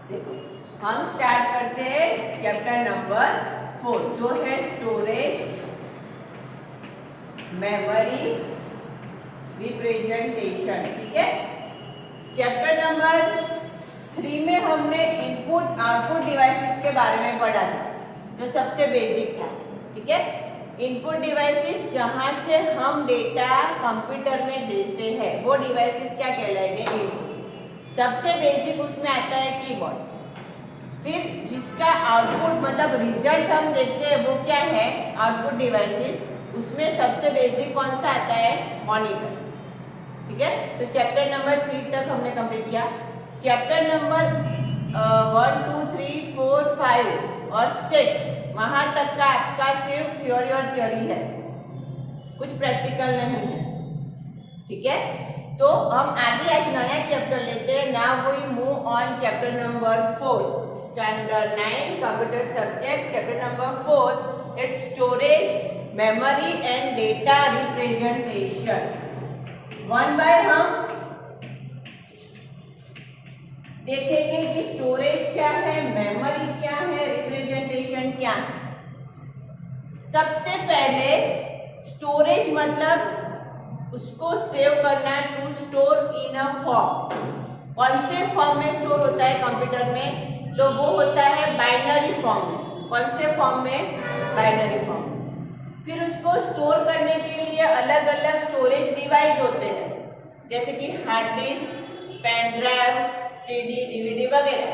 देखो हम स्टार्ट करते हैं चैप्टर नंबर 4 जो है स्टोरेज, मेमोरी, रिप्रेजेंटेशन। ठीक है, चैप्टर नंबर 3 में हमने इनपुट आउटपुट डिवाइसेस के बारे में पढ़ा था जो सबसे बेसिक था। ठीक है, इनपुट डिवाइसेस जहां से हम डेटा कंप्यूटर में देते हैं वो डिवाइसेस क्या कहलाएंगे? इनपुट। सबसे बेसिक उसमें आता है कीबोर्ड। फिर जिसका आउटपुट मतलब रिजल्ट हम देखते हैं वो क्या है? Output devices. उसमें सबसे बेसिक कौन सा आता है? मॉनिटर। ठीक है, तो चैप्टर नंबर 3 तक हमने कंप्लीट किया। चैप्टर नंबर 1, 2, 3, 4, 5 और 6 वहां तक का आपका सिर्फ थ्योरी और थ्योरी है, कुछ प्रैक्टिकल नहीं है। ठीक है, तो हम आगे आज नया चैप्टर लेते हैं। Now we move on chapter number 4 standard 9 computer subject. Chapter number 4 it's storage, memory and data representation. One by हम देखेंगे कि स्टोरेज क्या है, मेमोरी क्या है, रिप्रेजेंटेशन क्या है। सबसे पहले स्टोरेज मतलब उसको सेव करना, to store in a form. कौन से फॉर्म में स्टोर होता है कंप्यूटर में? तो वो होता है बाइनरी फॉर्म में। कौन से फॉर्म में? बाइनरी फॉर्म में। फिर उसको स्टोर करने के लिए अलग अलग स्टोरेज डिवाइस होते हैं, जैसे कि hard disk, pen drive, CD, DVD वगैरह।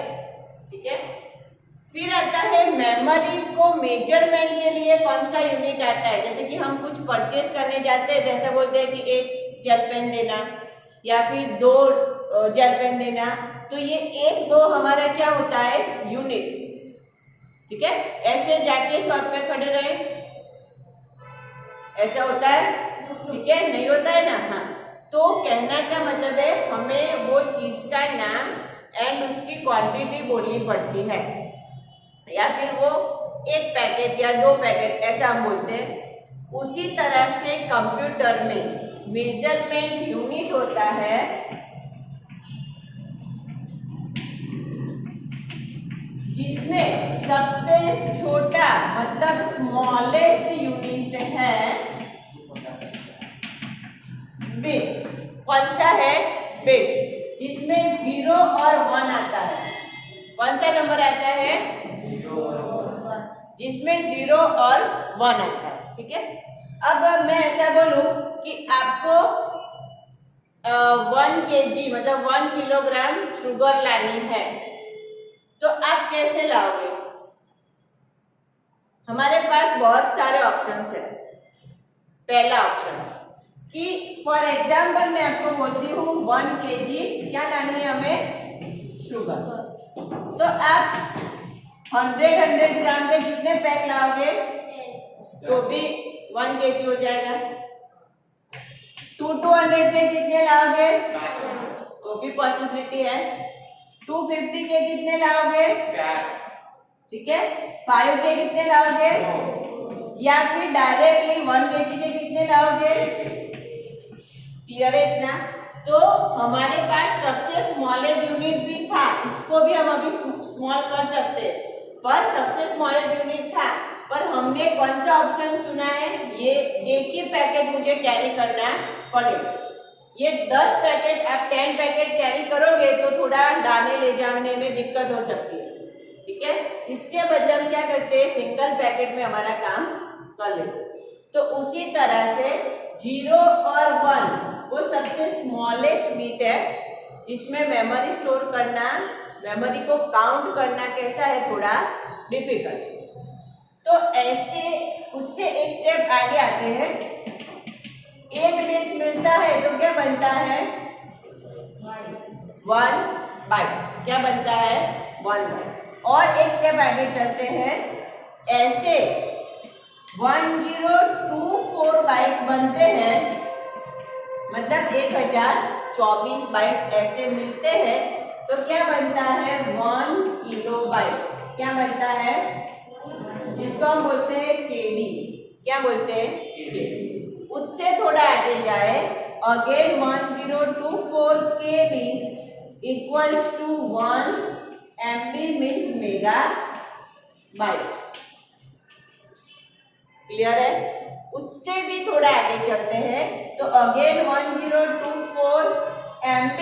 ठीक है, फिर आता है मेमोरी को मेजरमेंट के लिए कौन सा यूनिट आता है? जैसे कि हम कुछ परचेस करने जाते हैं, जैसे बोलते हैं कि 1 जेल पेन देना या फिर 2 जेल पेन देना, तो ये 1, 2 हमारा क्या होता है? यूनिट। ठीक है, ऐसे जाके शॉप पे खड़े रहे, ऐसा होता है? ठीक है, नहीं होता है ना? हाँ, तो कहना क्या मतलब है, हमें वो चीज का नाम एंड उसकी क्वांटिटी बोलनी पड़ती है, या फिर वो 1 पैकेट या 2 पैकेट ऐसा हम बोलते हैं। उसी तरह से कंप्यूटर में मेजरमेंट यूनिट होता है जिसमें सबसे छोटा मतलब स्मॉलेस्ट यूनिट है बिट। कौन सा है? बिट, जिसमें 0 और 1 आता है। कौन सा नंबर आता है? जिसमें 0 और 1 आता है। ठीक है, अब मैं ऐसा बोलूं कि आपको 1 kg मतलब 1 किलोग्राम शुगर लानी है, तो आप कैसे लाओगे? हमारे पास बहुत सारे ऑप्शंस है। पहला ऑप्शन कि फॉर एग्जाम्पल मैं आपको बोलती हूँ 1 kg क्या लानी है हमें? शुगर। तो आप 100 ग्राम पे कितने पैक लाओगे? तो भी 1 kg हो जाएगा। 200 के कितने लाओगे? तो भी पॉसिबिलिटी है। 250 के कितने लाओगे? 4। ठीक है, 5 के कितने लाओगे? या फिर डायरेक्टली 1 kg के कितने लाओगे? क्लियर है इतना? तो हमारे पास सबसे स्मॉलेस्ट यूनिट भी था, इसको भी हम अभी स्मॉल कर सकते हैं, पर सबसे स्मॉलेस्ट यूनिट था, पर हमने कौन सा ऑप्शन चुना है? ये 1 ही पैकेट मुझे कैरी करना पड़ेगा। ये 10 पैकेट आप 10 पैकेट कैरी करोगे तो थोड़ा लाने ले जाने में दिक्कत हो सकती है। ठीक है, इसके बदले हम क्या करते हैं? सिंगल पैकेट में हमारा काम कर लेते। तो उसी तरह से 0 और 1 वो सबसे स्मॉलेस्ट बिट है जिसमें मेमोरी स्टोर करना, मेमोरी को काउंट करना कैसा है? थोड़ा डिफिकल्ट। तो ऐसे उससे एक स्टेप आगे आते हैं। 1 बिट्स मिलता है तो क्या बनता है? 1 बाइट। क्या बनता है? 1 बाइट। और एक स्टेप आगे चलते हैं, ऐसे 1024 बाइट्स बनते हैं, मतलब 1024 बाइट ऐसे मिलते हैं, तो क्या बनता है? 1 किलो बाइट। क्या बनता है? जिसको हम बोलते हैं केबी। क्या बोलते हैं? केबी। उससे थोड़ा आगे जाए, again 1024 KB equals to 1 MB means mega byte. Clear है? उससे भी थोड़ा आगे चलते हैं तो again 1024 MB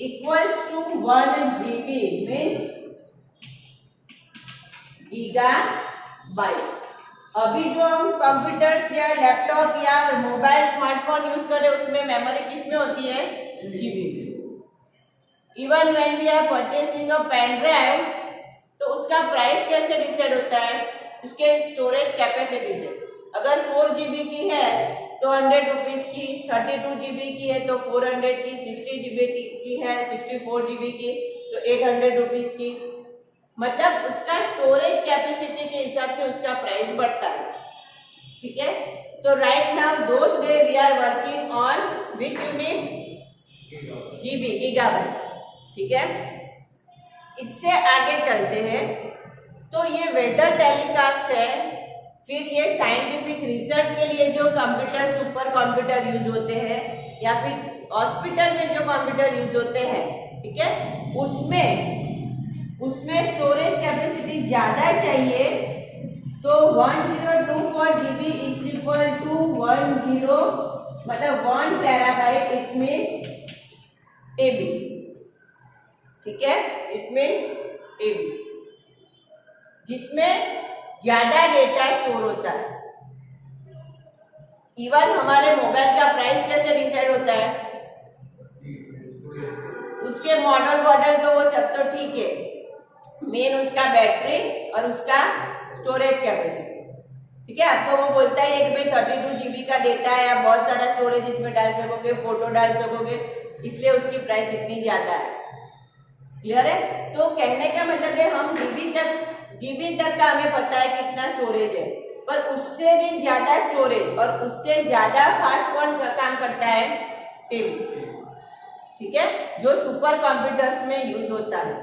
equals to 1 GB means giga byte. अभी जो हम कंप्यूटर्स या लैपटॉप या मोबाइल स्मार्टफोन यूज कर रहे हैं उसमें मेमोरी किस में होती है? जीबी में। Even when we are purchasing a pen drive तो उसका प्राइस कैसे डिसाइड होता है? उसके स्टोरेज कैपेसिटी से। अगर 4 GB की है तो 100 रुपीज की, 32 GB की है तो 400 की, 60 GB की है 64 GB की तो 800 रुपीज की। मतलब उसका स्टोरेज कैपेसिटी के हिसाब से उसका प्राइस बढ़ता है। ठीक है? तो right now those day we are working on which unit? GB, gigabytes. ठीक है? इससे आगे चलते हैं तो ये वेदर टेलीकास्ट है। फिर ये साइंटिफिक रिसर्च के लिए जो कंप्यूटर, सुपर कंप्यूटर यूज होते हैं या फिर हॉस्पिटल में जो कंप्यूटर यूज होते हैं, ठीक है, उसमें स्टोरेज कैपेसिटी ज्यादा चाहिए तो 1024 GB is equal to 1 terabyte इसमें टेबी। ठीक है? इट मीन्स टेबी, जिसमें ज्यादा डेटा स्टोर होता है। इवन हमारे मोबाइल का प्राइस कैसे डिसाइड होता है? उसके मॉडल तो वो सब तो ठीक है, मेन उसका बैटरी और उसका स्टोरेज कैपेसिटी। ठीक है? आपको वो बोलता है कि भाई 32 GB का डेटा है, आप बहुत सारा स्टोरेज इसमें डाल सकोगे, फोटो डाल सकोगे, इसलिए उसकी प्राइस इतनी ज्यादा है। क्लियर है? तो कहने का मतलब है हम जीबी तक का हमें पता है कितना स्टोरेज है, पर उससे भी ज्यादा स्टोरेज और उससे ज्यादा फास्ट कौन काम करता है? टेबी। ठीक है? जो सुपर कंप्यूटर्स में यूज होता है।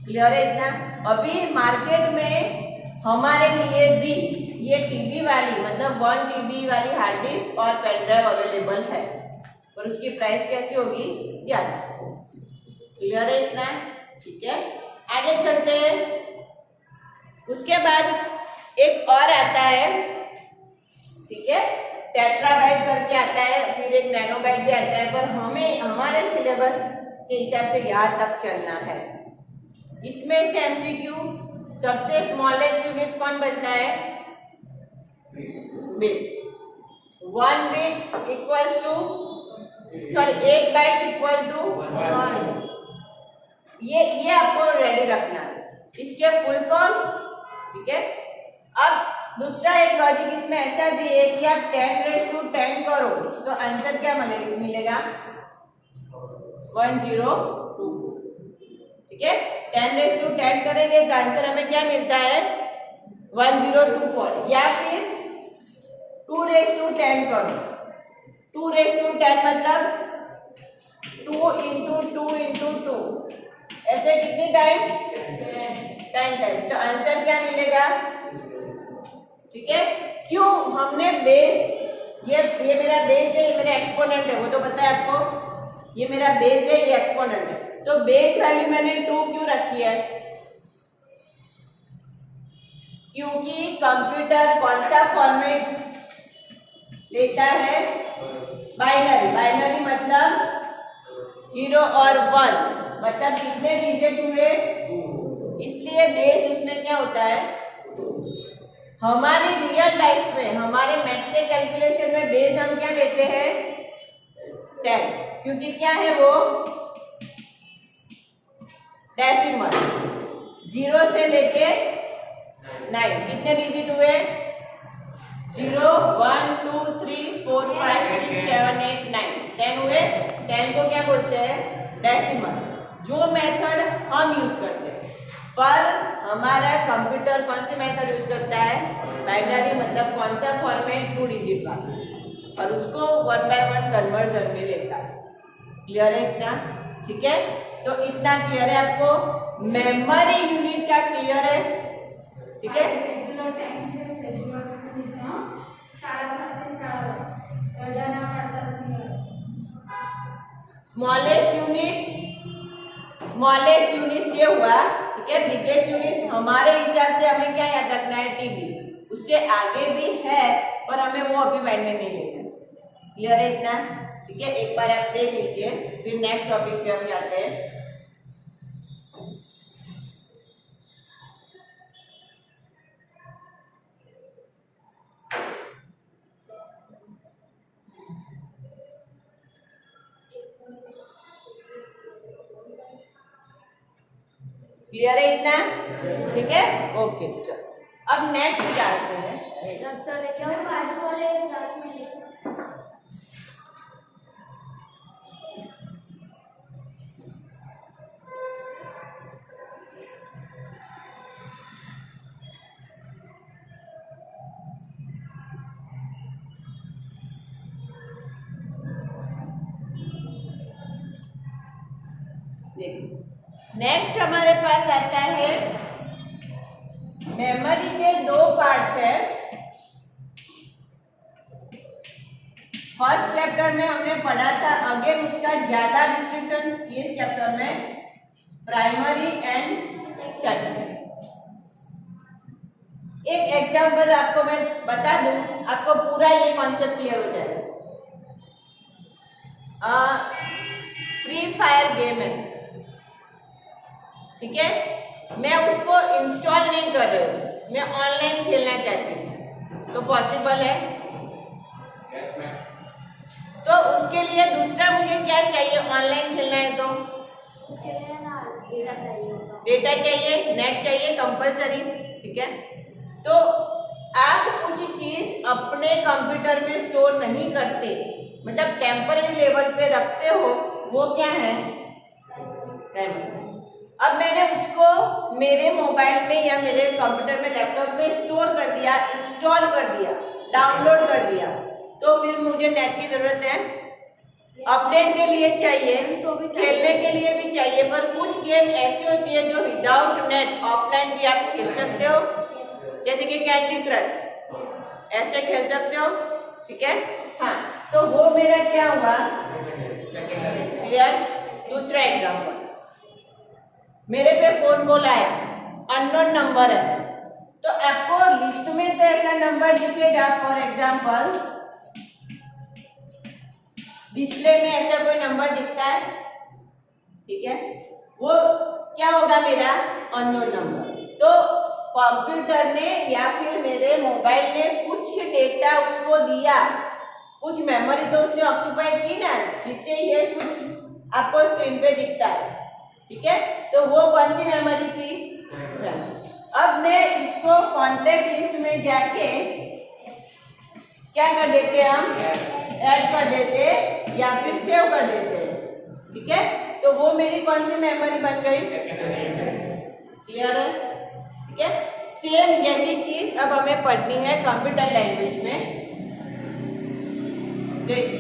क्लियर है इतना? अभी मार्केट में हमारे लिए भी ये टीबी वाली मतलब 1 TB वाली हार्ड डिस्क और पेन ड्राइव अवेलेबल है, पर उसकी प्राइस कैसी होगी? ज्यादा। क्लियर है इतना? ठीक है? आगे चलते हैं। उसके बाद एक और आता है, ठीक है, टेट्राबाइट करके आता है, फिर एक नैनोबाइट भी आता है, पर हमें हमारे सिलेबस के हिसाब से यहाँ तक चलना है। इसमें से MCQ सबसे स्मॉलेस्ट यूनिट कौन बनता है? Bit. 1 bit equals to 8 bytes equal to 1। ये आपको रेडी रखना है, इसके फुल फॉर्म्स। ठीक है? अब दूसरा एक लॉजिक इसमें ऐसा भी है कि आप 10⁻10 करो तो आंसर क्या मिलेगा? 1024। ठीक है? 10⁻10 करेंगे तो आंसर हमें क्या मिलता है? 1024। या फिर 2⁻10 करो। 2⁻10 मतलब 2 × 2 × 2, ऐसे कितनी टाइम? 10 टाइम्स। तो आंसर क्या मिलेगा? ठीक है? क्यों? हमने बेस, ये मेरा बेस है, ये मेरा एक्सपोनेंट है, वो तो पता है आपको। ये मेरा बेस है, ये एक्सपोनेंट है, तो बेस वैल्यू मैंने 2 क्यों रखी है? क्योंकि कंप्यूटर कौन सा फॉर्मेट लेता है? बाइनरी। बाइनरी मतलब 0 और 1, मतलब कितने डिजिट हुए? इसलिए बेस उसमें क्या होता है? हमारी रियल लाइफ में, हमारे मैथ्स के कैलकुलेशन में बेस हम क्या लेते हैं? 10, क्योंकि क्या है वो? डेसिमल। 0 से लेके 9 कितने डिजिट हुए? 0 1 2 3 4 5 6 7 8 9 10 हुए। 10 को क्या बोलते हैं? डेसिमल। जो मेथड हम यूज करते हैं, पर हमारा कंप्यूटर कौन सी मेथड यूज करता है? बाइनरी, मतलब कौन सा फॉर्मेट? 2 डिजिट वाला, और उसको 1 by 1 कन्वर्जन में लेता है। क्लियर है इतना? ठीक है? तो इतना क्लियर है आपको? मेमोरी यूनिट का क्लियर है? ठीक है? स्मॉलेस्ट यूनिट स्मॉलेस्ट यूनिट ये हुआ, ठीक है। बिगेस्ट यूनिट हमारे हिसाब से हमें क्या याद रखना है, टीबी। उससे आगे भी है पर हमें वो अभी माइंड में नहीं लेना। क्लियर है इतना, ठीक है। एक बार आप देख लीजिए, फिर नेक्स्ट टॉपिक पे हम जाते हैं। क्लियर है इतना, ठीक है, ओके। चलो अब नेक्स्ट जाते हैं। नेक्स्ट हमारे पास आता है मेमोरी के दो पार्ट्स है। फर्स्ट चैप्टर में हमने पढ़ा था, अगेन उसका ज्यादा डिस्क्रिप्शन इस चैप्टर में, प्राइमरी एंड सेकेंडरी। एक एग्जांपल आपको मैं बता दूं, आपको पूरा ये कॉन्सेप्ट क्लियर हो जाएगा। फ्री फायर गेम है, ठीक है। मैं उसको इंस्टॉल नहीं कर रही हूँ, मैं ऑनलाइन खेलना चाहती हूँ, तो पॉसिबल है? Yes ma'am. तो उसके लिए दूसरा मुझे क्या चाहिए, ऑनलाइन खेलना है तो उसके लिए ना डेटा चाहिए, डेटा चाहिए, नेट चाहिए कंपलसरी, ठीक है। तो आप कुछ चीज अपने कंप्यूटर में स्टोर नहीं करते, मतलब टेम्पररी लेवल पे रखते हो, वो क्या है, प्राइमरी। अब मैंने उसको मेरे मोबाइल में या मेरे कंप्यूटर में, लैपटॉप में स्टोर कर दिया, इंस्टॉल कर दिया, डाउनलोड कर दिया, तो फिर मुझे नेट की जरूरत है, अपडेट के लिए चाहिए, खेलने के लिए भी चाहिए। पर कुछ गेम ऐसी होती है जो विदाउट नेट ऑफलाइन भी आप खेल सकते हो, जैसे कि कैंडी क्रश, ऐसे खेल सकते हो, ठीक है। हाँ, तो वो मेरा क्या हुआ, क्लियर। दूसरा एग्जाम्पल, मेरे पे फोन कॉल आया, अननोन नंबर है, तो आपको लिस्ट में तो ऐसा नंबर दिखेगा, फॉर एग्जाम्पल डिस्प्ले में ऐसा कोई नंबर दिखता है, ठीक है, वो क्या होगा, मेरा अननोन नंबर। तो कंप्यूटर ने या फिर मेरे मोबाइल ने कुछ डेटा उसको दिया, कुछ मेमोरी तो उसने ऑक्यूपाई की ना, जिससे ये कुछ आपको स्क्रीन पे दिखता है, ठीक है। तो वो कौन सी मेमोरी थी, अब मैं इसको कॉन्टेक्ट लिस्ट में जाके क्या कर देते, हम ऐड कर देते या फिर सेव कर देते, ठीक है। तो वो मेरी कौन सी मेमोरी बन गई, क्लियर है, ठीक है। सेम यही चीज अब हमें पढ़नी है कंप्यूटर लैंग्वेज में। देखिए,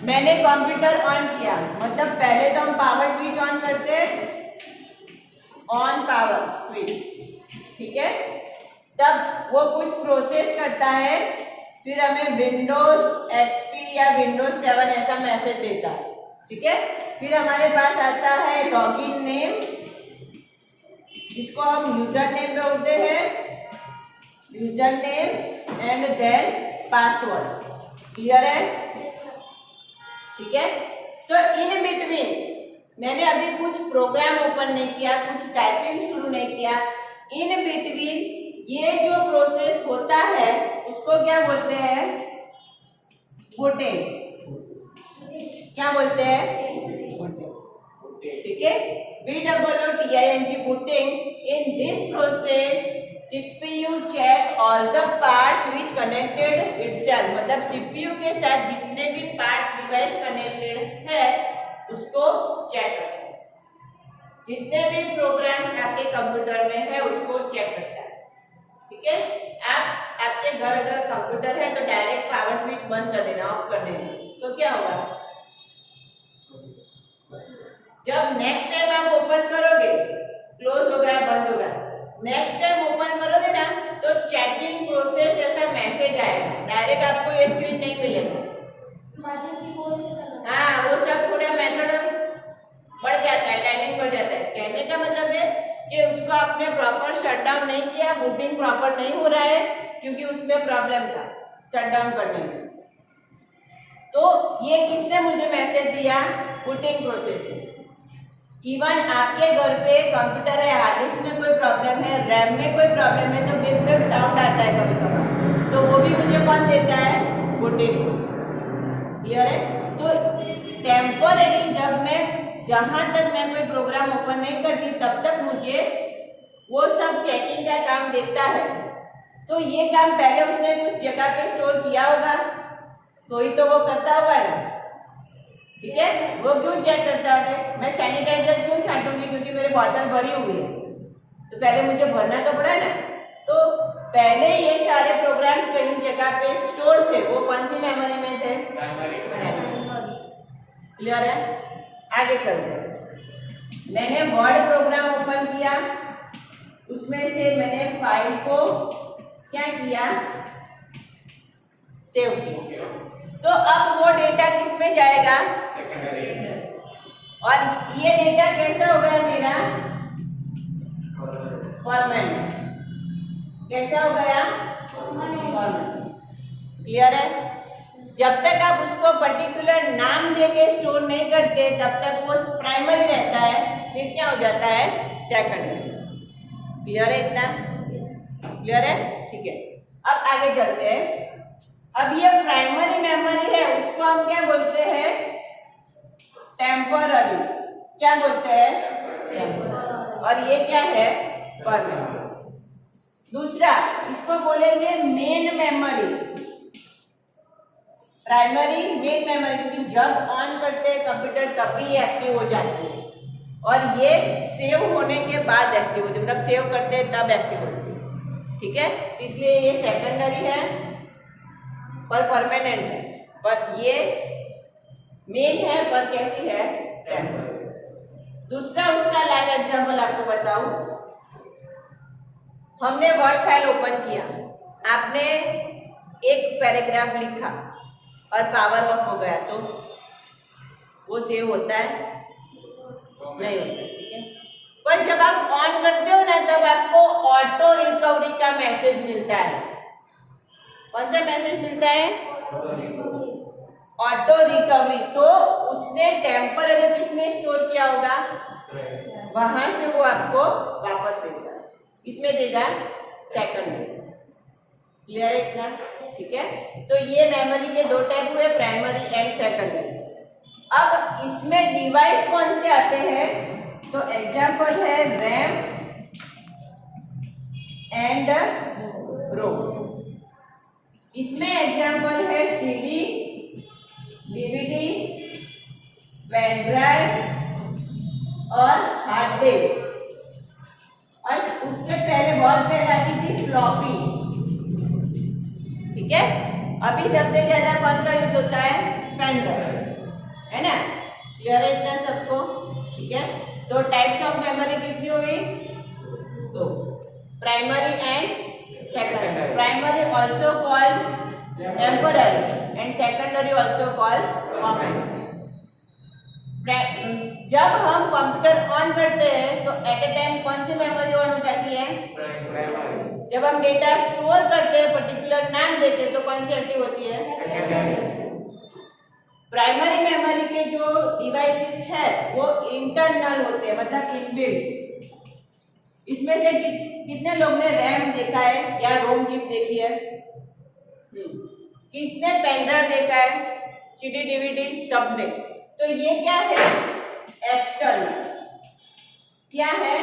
मैंने कंप्यूटर ऑन किया, मतलब पहले तो हम पावर स्विच ऑन करते हैं, ऑन पावर स्विच, ठीक है। तब वो कुछ प्रोसेस करता है, फिर हमें विंडोज एक्सपी या विंडोज 7 ऐसा मैसेज देता है, ठीक है। फिर हमारे पास आता है लॉगिन नेम, जिसको हम यूजर नेम बोलते हैं, user name and then password, clear है, ठीक है। तो इन बिटवीन मैंने अभी कुछ प्रोग्राम ओपन नहीं किया, कुछ टाइपिंग शुरू नहीं किया, इन बिटवीन ये जो प्रोसेस होता है उसको क्या बोलते हैं, बूटिंग, क्या बोलते हैं, ठीक है, BOOTING, booting। In this process CPU check all the parts which connected itself, मतलब CPU के साथ जितने भी पार्ट्स डिवाइस कनेक्टेड है उसको चेक करता है, जितने भी प्रोग्राम्स आपके कंप्यूटर में है उसको चेक करता है, ठीक है। आपके घर अगर कंप्यूटर है तो डायरेक्ट पावर स्विच बंद कर देना, ऑफ कर देना, तो क्या होगा, जब नेक्स्ट टाइम आप ओपन करोगे, क्लोज हो गया, बंद हो गया, नेक्स्ट टाइम ओपन करोगे ना तो चेकिंग प्रोसेस ऐसा मैसेज आएगा, डायरेक्ट आपको ये स्क्रीन नहीं मिलेगा। हाँ, वो सब पूरा मेथड बढ़ जाता है इसको आपने प्रॉपर शट डाउन नहीं किया, बूटिंग प्रॉपर नहीं हो रहा है क्योंकि उसमें प्रॉब्लम था शट डाउन करने में। तो ये किसने मुझे मैसेज दिया? बूटिंग प्रोसेस ने। इवन आपके घर पे कंप्यूटर है, हार्ड डिस्क में कोई प्रॉब्लम है, रैम में कोई प्रॉब्लम है, तो बिप बिप साउंड आता है कभी कभार, तो वो भी मुझे कौन देता है? Booting process. क्लियर है? तो टेम्पररी जब मैं जहां तक मैं कोई प्रोग्राम ओपन नहीं करती तब तक मुझे वो सब चेकिंग का काम देता है। तो ये काम पहले उसने कुछ जगह पे स्टोर किया होगा, तो ही तो वो करता होगा ना, ठीक है? वो क्यों चेक करता है? मैं सैनिटाइजर क्यों छांटूंगी? क्योंकि मेरी बॉटल भरी हुई है, तो पहले मुझे भरना तो पड़ा ना। तो पहले ये सारे प्रोग्राम्स कहीं जगह पे स्टोर थे, वो कौन सी मेमोरी में थे? क्लियर है? आगे चलते हैं। मैंने वर्ड प्रोग्राम ओपन किया, उसमें से मैंने फाइल को क्या किया? सेव किया। तो अब वो डेटा किस में जाएगा? और ये डेटा कैसा हो गया मेरा? फॉर्मेट। कैसा हो गया? फॉर्मेट। क्लियर है? जब तक आप उसको पर्टिकुलर नाम देके स्टोर नहीं करते तब तक वो प्राइमरी रहता है, फिर क्या हो जाता है? सेकेंडरी। क्लियर है? इतना क्लियर है? ठीक है, अब आगे चलते हैं। अब ये प्राइमरी मेमोरी है, उसको हम क्या बोलते हैं? टेम्पररी। क्या बोलते हैं? और ये क्या है? परमानेंट। दूसरा इसको बोलेंगे main memory. Primary, main memory, क्योंकि जब ऑन करते हैं कंप्यूटर तभी एक्टिव हो जाती है, और ये सेव होने के बाद एक्टिव होती है, मतलब सेव करते हैं तब एक्टिव होती है, ठीक है? इसलिए ये सेकेंडरी है पर परमानेंट है, पर ये मेन है पर कैसी है? टेम्पररी। दूसरा उसका लाइव एग्जांपल आपको बताऊं। हमने वर्ड फाइल ओपन किया, आपने एक पैराग्राफ लिखा और पावर ऑफ हो गया, तो वो सेव होता है? नहीं होता, ठीक है? पर जब आप ऑन करते हो ना तब आपको ऑटो रिकवरी का मैसेज मिलता है। कौन सा मैसेज मिलता है? Auto recovery. तो उसने टेम्पररी किसमें स्टोर किया होगा? वहां से वो आपको वापस देगा, इसमें देगा सेकेंडरी। क्लियर है इतना? ठीक है, तो ये मेमोरी के दो टाइप हुए, प्राइमरी एंड सेकेंडरी। अब इसमें डिवाइस कौन से आते हैं? तो एग्जांपल है रैम एंड रोम। इसमें एग्जांपल है सीडी, डीवीडी, पेन ड्राइव और हार्ड डिस्क। और उससे पहले बहुत पहले आती थी फ्लॉपी, ठीक है? अभी सबसे ज्यादा कौन सा यूज होता है? पेन ड्राइव, है ना? क्लियर है इतना सबको? ठीक है, तो टाइप्स ऑफ मेमोरी कितनी हुई? दो, primary and secondary. Primary also called temporary and secondary also called permanent. जब हम कंप्यूटर ऑन करते हैं तो एट ए टाइम कौन सी मेमोरी ऑन हो जाती है? जब हम डेटा स्टोर करते हैं पर्टिकुलर नाम देके तो कौन सी एक्टिव होती है? प्राइमरी मेमोरी के जो डिवाइसेस है वो इंटरनल होते हैं, मतलब इनबिल्ट। इसमें से कितने लोग ने रैम देखा है या रोम चिप देखी है? किसने पेन ड्राइव देखा है? सीडी, डीवीडी, सबने। तो ये क्या है? एक्सटर्नल। क्या है?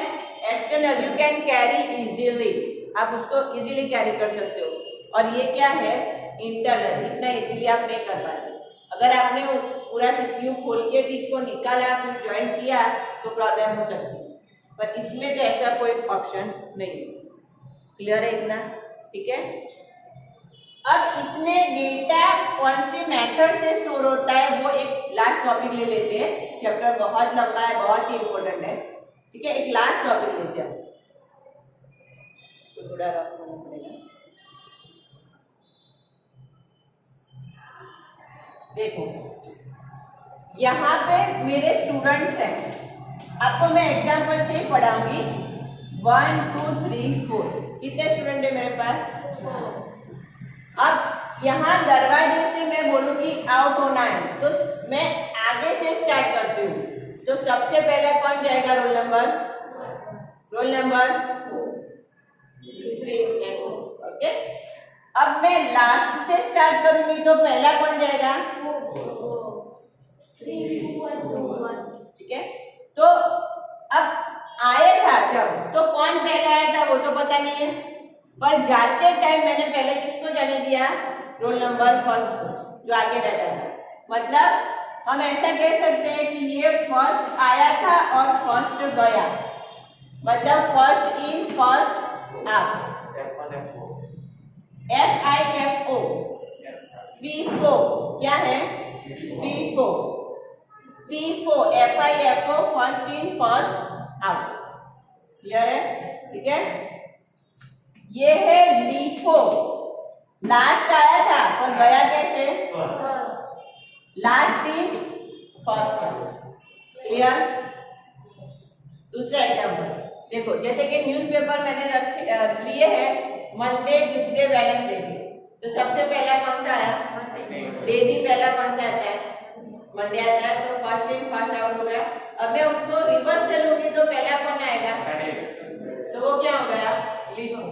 External. You can carry easily, आप उसको इजीली कैरी कर सकते हो। और ये क्या है? इंटरनल। इतना इजीली आप नहीं कर पाते। अगर आपने पूरा सीपीयू खोल के भी इसको निकाला फिर ज्वाइन किया तो प्रॉब्लम हो सकती है, पर इसमें तो ऐसा कोई ऑप्शन नहीं है। क्लियर है इतना? ठीक है, अब इसमें डेटा कौन से मेथड से स्टोर होता है वो एक लास्ट टॉपिक ले लेते हैं। चैप्टर बहुत लंबा है, बहुत ही इंपॉर्टेंट है, ठीक है? एक लास्ट टॉपिक लेते हैं, इसको थोड़ा रफ करना पड़ेगा। देखो यहाँ पे मेरे स्टूडेंट्स हैं, आपको मैं एग्जाम्पल से ही पढ़ाऊंगी। 1 2 3 4 कितने स्टूडेंट है मेरे पास? अब यहाँ दरवाजे से मैं बोलूँ कि आउट होना है तो मैं आगे से स्टार्ट करती हूँ। तो सबसे पहले कौन जाएगा? Roll number 3 and 4। ओके, अब मैं लास्ट से स्टार्ट करूंगी तो पहला कौन जाएगा? 3 2 1 2 1। ठीक है, तो अब आया था जब तो कौन पहले आया था वो तो पता नहीं है, पर जाते टाइम मैंने पहले किसको जाने दिया? रोल नंबर फर्स्ट को, जो आगे बैठा था। मतलब हम ऐसा कह सकते हैं कि ये फर्स्ट आया था और फर्स्ट गया, मतलब first in first out. FIFO FIFO क्या है? FIFO FIFO first in first out. Clear है? ठीक है, ये है LIFO, लास्ट आया था पर गया कैसे? Last in first out. Clear? दूसरा एग्जाम्पल देखो, जैसे कि न्यूज़पेपर मैंने लिए हैं मंडे ट्यूसडे वेडनेसडे के, तो सबसे पहला कौन सा आया? डे भी पहला कौन सा आता है? मंडे आता है, तो फर्स्ट इन फर्स्ट आउट हो गया। अब मैं उसको रिवर्स से लूंगी तो पहला कौन आएगा? तो वो क्या हो गया? LIFO,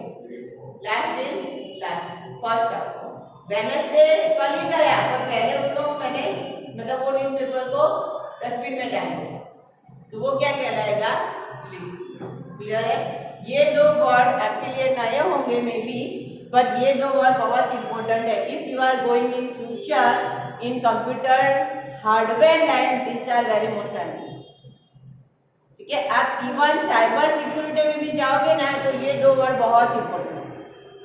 last in last first out. Wednesday कल ही गया पर पहले उसको मैंने मतलब वो न्यूज़पेपर को डस्टबिन में डाल दिया, तो वो क्या कहलाएगा? लिफो। क्लियर है? ये दो वर्ड आपके लिए नए होंगे मे बी, पर ये दो वर्ड बहुत इंपॉर्टेंट है। If you are going in future in computer hardware line, this are very important. ठीक है, आप इवन साइबर सिक्योरिटी में भी जाओगे ना तो ये दो वर्ड बहुत इंपॉर्टेंट है,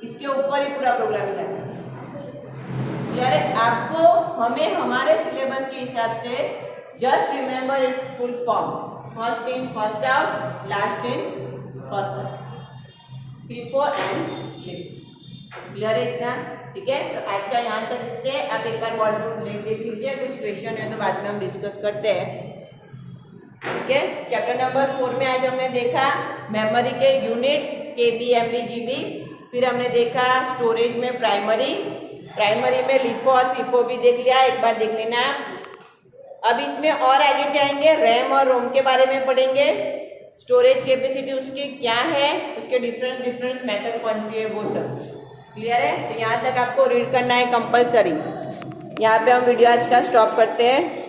इसके ऊपर ही पूरा प्रोग्राम करना है। क्लियर है? आपको हमें हमारे सिलेबस के हिसाब से just remember it's full form, first in first out, last in first out, FIFO and LIFO। Clear है इतना? ठीक है, तो आज का यहाँ तक देखते हैं। आप एक बार वर्ड देख लीजिए, कुछ क्वेश्चन है तो बाद में हम डिस्कस करते हैं। ठीक है, चैप्टर नंबर 4 में आज हमने देखा मेमोरी के यूनिट्स KB MB GB, फिर हमने देखा स्टोरेज में प्राइमरी में LIFO और FIFO भी देख लिया, एक बार देख लेना। अब इसमें और आगे जाएंगे, रैम और रोम के बारे में पढ़ेंगे, स्टोरेज कैपेसिटी उसकी क्या है, उसके डिफरेंस मेथड कौन सी है, वो सब। क्लियर है? तो यहाँ तक आपको रीड करना है कंपलसरी। यहाँ पे हम वीडियो आज का स्टॉप करते हैं।